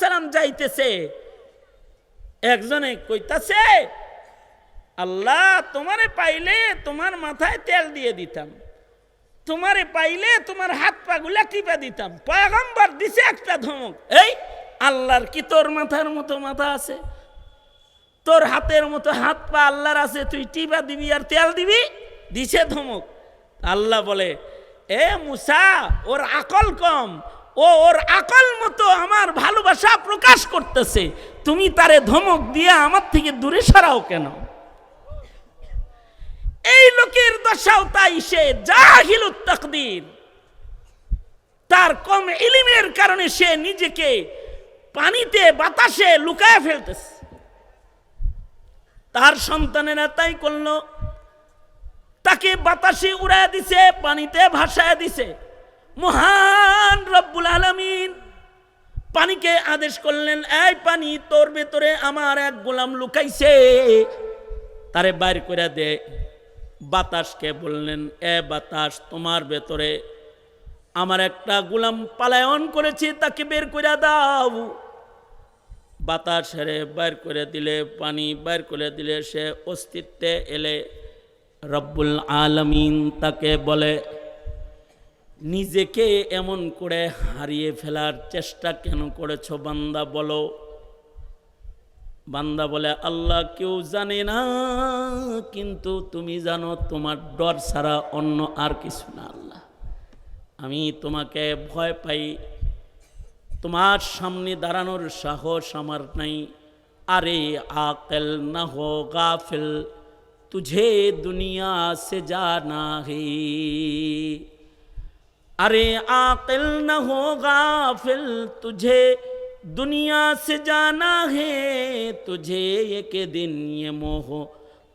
সালাম যাইতেছে, একজনে কইতাছে, আল্লাহ তোমারে পাইলে তোমার মাথায় তেল দিয়ে দিতাম, তোমারে পাইলে তোমার হাত পা গুলা টিপা দিতাম। পয়গম্বর দিছে একটা ধমক, এই আল্লাহর কি তোর মাথার মতো মাথা আছে? তোর হাতের মতো হাত পা আল্লাহর আছে, তুই টিপা দিবি আর তেল দিবি? দিছে ধমক। আল্লাহ বলে, এ মুসা, ওর আকল কম, ওর আকল মতো আমার ভালোবাসা প্রকাশ করতেছে, তুমি তারে ধমক দিয়ে আমার থেকে দূরে সরাও কেন? এই লোকের দশাও তাই, সে জাহিলুত তাকদীর, তার কম ইলমের কারণে সে নিজেকে পানিতে বাতাসে লুকায় ফেলতেছে। তার সন্তানেরা তাই করলো, তাকে বাতাসে উড়ায় দিছে, পানিতে ভাসায় দিছে। মহান রব্বুল আলামিন পানিকে আদেশ করলেন, এই পানি, তোর ভেতরে আমার এক গোলাম লুকাইছে, তারে বাইর করে দে। বাতাসকে বললেন, এ বাতাস, তোমার ভেতরে আমার একটা গোলাম পালায়ন করেছে, তাকে বের করে দাও। বাতাস হেরে বাইর করে দিলে, পানি বাইর করে দিলে, সে অস্তিত্বে এলে রব্বুল আলামিন তাকে বলে, নিজেকে এমন করে হারিয়ে ফেলার চেষ্টা কেন করেছো বান্দা, বলো। বান্দা বলে, আল্লাহ কেউ জানে না, কিন্তু তুমি জানো, তোমার ডর ছাড়া অন্য আর কিছু না। আল্লাহ, আমি তোমাকে ভয় পাই, তোমার সামনে দাঁড়ানোর সাহস আমার নাই। আরে আকেল না হো গাফিল, तुझे दुनिया से जाना है। अरे आकिल न हो गाफिल, तुझे दुनिया से जाना है। तुझे एक दिन ये मोह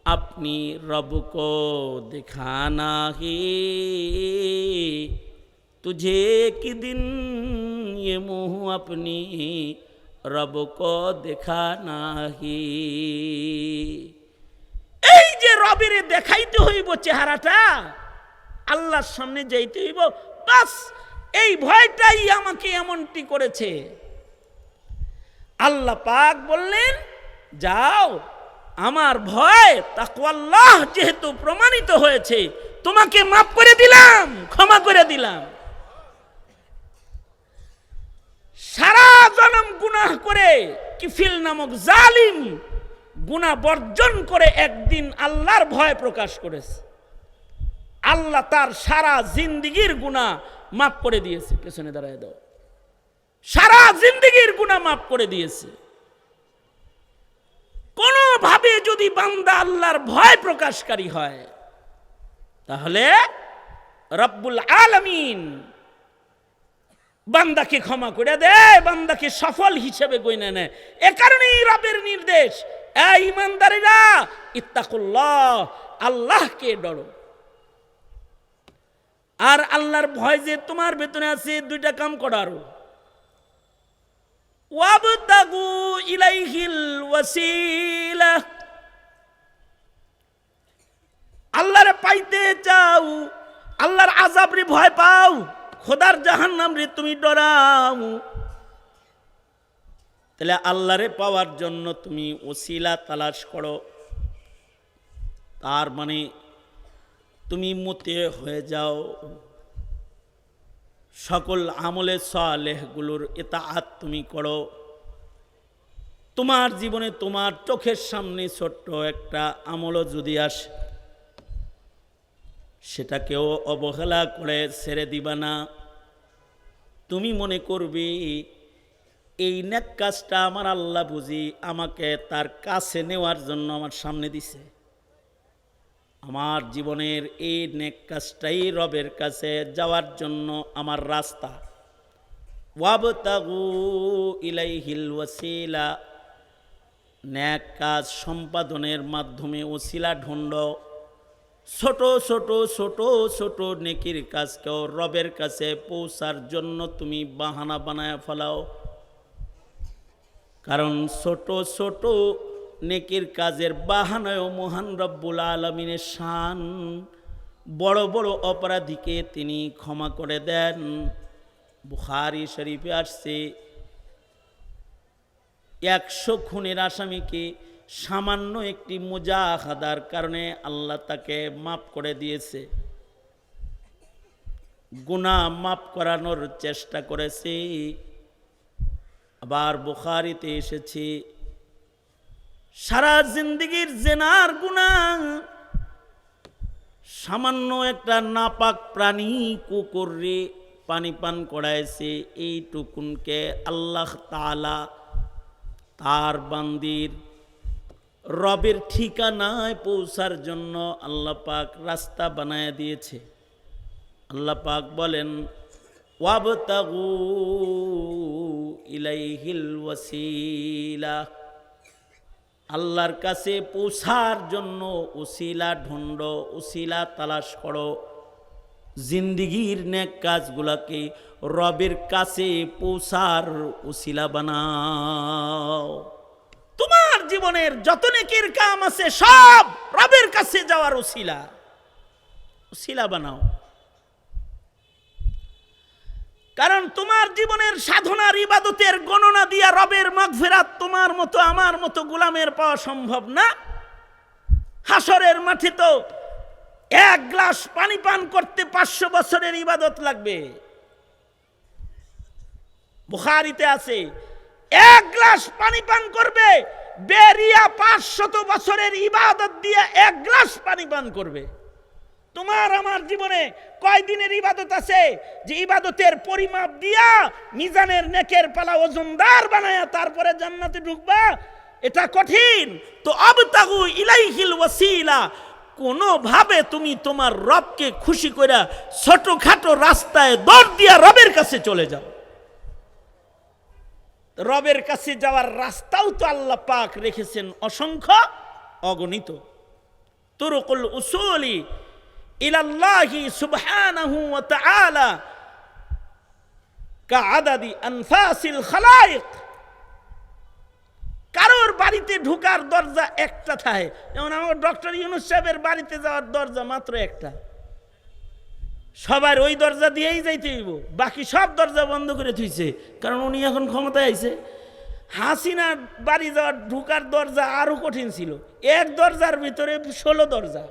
अपनी रब को दिखाना है। तुझे एक दिन ये मोह अपनी रब को दिखाना है। এই যে রবের দেখাইতে হইব চেহারাটা, আল্লাহর সামনে যাইতে হইব, বাস এই ভয়টাই আমাকে এমনটি করেছে। আল্লাহ পাক বললেন, যাও, আমার ভয় তাকওয়াল্লাহ যেহেতু প্রমাণিত হয়েছে, তোমাকে মাফ করে দিলাম, ক্ষমা করে দিলাম। সারা জনম গুনাহ করে কিফিল নামক জালিম গুনাহ বর্জন করে একদিন আল্লাহর ভয় প্রকাশ করেছে। আল্লাহ তার সারা জিন্দেগীর গুনাহ মাফ করে দিয়েছে। পেছনে দাঁড়ায় দাও, সারা জিন্দেগীর গুনাহ মাফ করে দিয়েছে। কোনোভাবে যদি বান্দা আল্লাহর ভয় প্রকাশকারী হয়, তাহলে রব্বুল আলামিন বান্দাকে ক্ষমা করে দেয়, বান্দাকে সফল হিসেবে গণ্য নেয়। এ কারণেই রবের নির্দেশ, এই ঈমানদারেরা ইত্তাকুল্লাহ, আল্লাহকে ডরো। আর আল্লাহর ভয় যে তোমার ভেতরে আছে, দুইটা কাম করার, ওয়াবতাগু ইলাইহিল ওয়াসিলা, আল্লাহরে পাইতে চাও, আল্লাহর আযাবরে ভয় পাও, খোদার জাহান্নাম রে তুমি ডরাও, তাহলে আল্লাহরে পাওয়ার জন্য তুমি ওসিলা তালাশ করো। তার মানে তুমি মতে হয়ে যাও, সকল আমলে সালেহগুলোর ইতাআত তুমি করো। তোমার জীবনে তোমার চোখের সামনে ছোট্ট একটা আমলও যদি আসে, সেটাকেও অবহেলা করে ছেড়ে দিবা না। তুমি মনে করবি এই নেক কাজটা আমার আল্লাহ বুঝি আমাকে তার কাছে নেওয়ার জন্য আমার সামনে দিছে, আমার জীবনের এই নেক কাজটাই রবের কাছে যাওয়ার জন্য আমার রাস্তা। ওয়াবতাগু ইলাইহিল ওয়াসিলা, নেক কাজ সম্পাদনের মাধ্যমে ওসিলা ঢুঁড়। ছোট ছোট ছোট ছোট নেকির কাজকেও রবের কাছে পৌঁছার জন্য তুমি বাহানা বানায় ফেলাও। কারণ ছোট ছোট নেকির কাজের বাহানায়ও মহান রব্বুল আলামিনের শান, বড় বড় অপরাধীকে তিনি ক্ষমা করে দেন। বুখারী শরীফে আসছে, 100 খুনের আসামিকে সামান্য একটি মুজাহাদার কারণে আল্লাহ তাকে মাফ করে দিয়েছে। গুনাহ মাফ করানোর চেষ্টা করেছে। আবার বুখারীতে এসেছে সারা জিন্দেগীর জিনার গুনাহ সামান্য একটা নাপাক প্রাণী কুকুরে পানি পান করাইছে, এইটুকুনকে আল্লাহ তাআলা তার বান্দির রবের ঠিকানায় পৌঁছার জন্য আল্লাহ পাক রাস্তা বানায় দিয়েছে। আল্লাহ পাক বলেন ওয়াবতাগু ইলাইহিল ওয়াসিলা, আল্লাহর কাছে পৌঁছার জন্য উসিলা ঢুঁড়ো, উসিলা তালাশ করো। জিন্দিগির নেক কাজগুলোকে রবের কাছে পৌঁছার উসিলা বানাও। তোমার জীবনের যত নেকির কাম আছে সব রবের কাছে যাওয়ার উসিলা, উসিলা বানাও। কারণ তোমার জীবনের সাধনার ইবাদতের গণনা দিয়া রবের মাগফিরাত তোমার মতো আমার মতো গোলামের পাওয়া সম্ভব না। হাসরের মাঠে তো 1 গ্লাস পানি পান করতে 500 বছরের ইবাদত লাগবে। বুখারীতে আছে 1 গ্লাস পানি পান করবে, বেরিয়া 500 বছরের ইবাদত দিয়ে 1 গ্লাস পানি পান করবে। তোমার আমার জীবনে কয় দিনের ইবাদত আছে যে ইবাদতের পরিমাপ দিয়া মিজানের নেকের পালা ওজনদার বানায়া তারপরে জান্নাতে ঢুকবা? এটা কঠিন। তো আবতাগু ইলাইহিল ওয়াসিলা, কোনোভাবে তুমি তোমার রবকে খুশি কইরা ছোটখাটো রাস্তায় দৌড় দিয়া রবের কাছে চলে যাও। রবের কাছে যাওয়ার রাস্তাও তো আল্লাহ পাক রেখেছেন অসংখ্য, অগণিত। তুরুকুল উসুলি ইলাল্লাহি সুবহানাহু ওয়া তাআলা কাআদাদি আনফাসিল খালায়েক। কারোর বাড়িতে ঢোকার দরজা একটা থাকে, যেমন আমার ডক্টর ইউনূস সাহেবের বাড়িতে যাওয়ার দরজা মাত্র একটা। সবার ওই দরজা দিয়েই যাইতে হইব, বাকি সব দরজা বন্ধ করে থুইছে, কারণ উনি এখন ক্ষমতায় আইছে। হাসিনার বাড়ি যাওয়ার ঢোকার দরজা আরো কঠিন ছিল, এক দরজার ভিতরে 16 দরজা।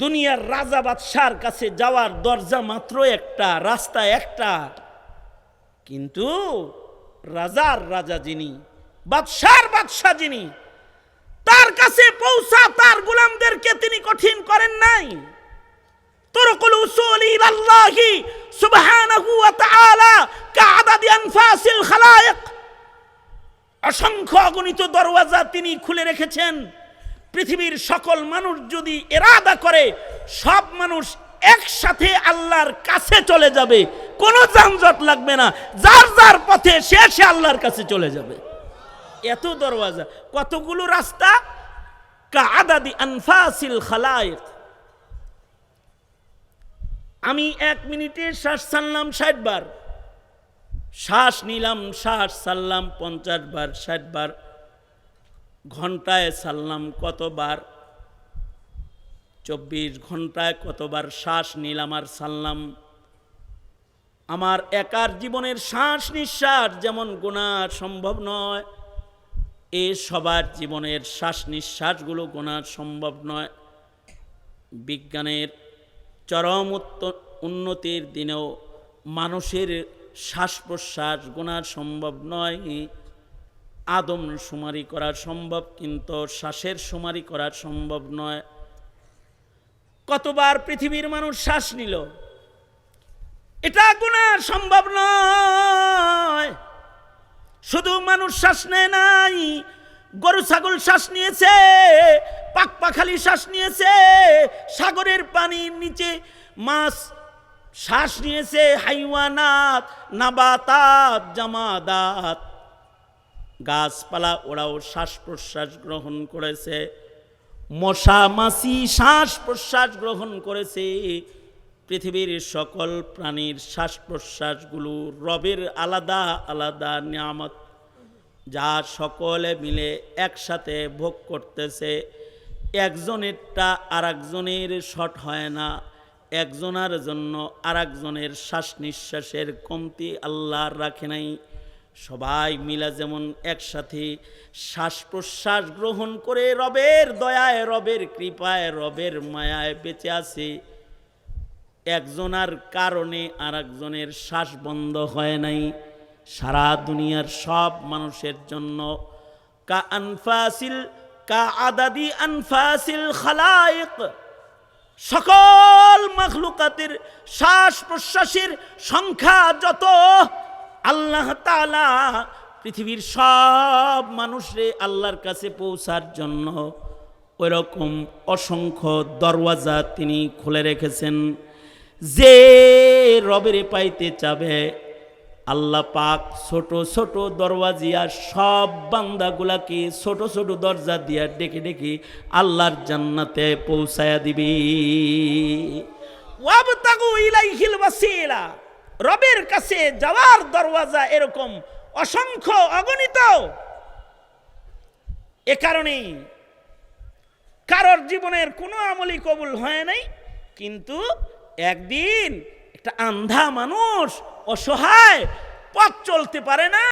দুনিয়ার রাজা বাদশার কাছে যাওয়ার দরজা মাত্র একটা, রাস্তা একটা। কিন্তু রাজার রাজা যিনি, বাদশার বাদশা যিনি, তার কাছে পৌঁছা তার গোলামদেরকে তিনি কঠিন করেন নাই। তুরকুল উসুল ইলাল্লাহি সুবহানাহু ওয়া তাআলা কাআদাদি আনফাসিল খালায়েক, অসংখ্য অগণিত দরওয়াজা তিনি খুলে রেখেছেন। পৃথিবীর সকল মানুষ যদি ইরাদা করে সব মানুষ একসাথে আল্লাহর কাছে চলে যাবে, কোনো যানজট লাগবে না, যার যার পথে সে আল্লাহর কাছে চলে যাবে। এত দরওয়াজা, কতগুলো রাস্তা, কাআদাদি আনফাসিল খালায়েক। আমি 1 মিনিটে শ্বাস ছাড়লাম 60 বার, শ্বাস নিলাম শ্বাস ছাড়লাম 50 বার 60 বার, ঘন্টায় ছাড়লাম কতবার, 24 ঘন্টায় কতবার শ্বাস নিলাম আর ছাড়লাম। আমার একার জীবনের শ্বাস নিঃশ্বাস যেমন গোনা সম্ভব নয়, এ সবার জীবনের শ্বাস নিঃশ্বাসগুলো গোনা সম্ভব নয়। বিজ্ঞানের চরম উন্নতির দিনেও মানুষের শ্বাস প্রশ্বাস গোনা সম্ভব নয়। আদম শুমারি করা সম্ভব, কিন্তু শ্বাসের শুমারি করা সম্ভব নয়। কতবার পৃথিবীর মানুষ শ্বাস নিল, এটা গুনাহ সম্ভব নয়। শুধু মানুষ শ্বাস নেয় নাই, গরু ছাগল শ্বাস নিয়েছে, পাখপাখালি শ্বাস নিয়েছে, সাগরের পানির নিচে মাছ শ্বাস নিয়েছে, হাইওয়ানাত, নাবাতাত, জামাদাত, গাছপালা ওরাও শ্বাস প্রশ্বাস গ্রহণ করেছে, মশা মাছি শ্বাস প্রশ্বাস গ্রহণ করেছে। পৃথিবীর সকল প্রাণীর শ্বাস প্রশ্বাসগুলো রবের আলাদা আলাদা নিয়ামত, যা সকলে মিলে একসাথে ভোগ করতেছে। একজনেরটা আর একজনের শর্ট হয় না, একজনের জন্য আর একজনের শ্বাস নিঃশ্বাসের কমতি আল্লাহ রাখে নাই। সবাই মিলা যেমন একসাথে শ্বাস প্রশ্বাস গ্রহণ করে রবের দয়ায়, রবের কৃপায়, রবের মায়ায় বেঁচে আছে, একজনের কারণে আর একজনের শ্বাস বন্ধ হয় নাই। সারা দুনিয়ার সব মানুষের জন্য কা আদাদি আনফাসিল খালায়েক, সকল মাখলুকাতের শ্বাস প্রশ্বাসের সংখ্যা যত, আল্লাহ তাআলা পৃথিবীর সব মানুষরে আল্লাহর কাছে পৌঁছার জন্য ওইরকম অসংখ্য দরওয়াজা তিনি খুলে রেখেছেন। যে রবেরে পাইতে চাবে আল্লাহ পাক ছোট ছোট দরওয়াজিয়া সব বান্দাগুলাকে ছোট ছোট দরজা দিয়া ডেকে ডেকে আল্লাহর জান্নাতে পৌঁছায়া দিবি। ওয়াবতাগু ইলাইহিল ওয়াসিলা, রবের কাছে যাওয়ার দরওয়াজা এরকম অসংখ্য অগণিত। এ কারণেই কারোর জীবনের কোনো আমলই কবুল হয় নাই, কিন্তু একদিন একটা আন্ধা মানুষ অসহায় পথ চলতে পারে না,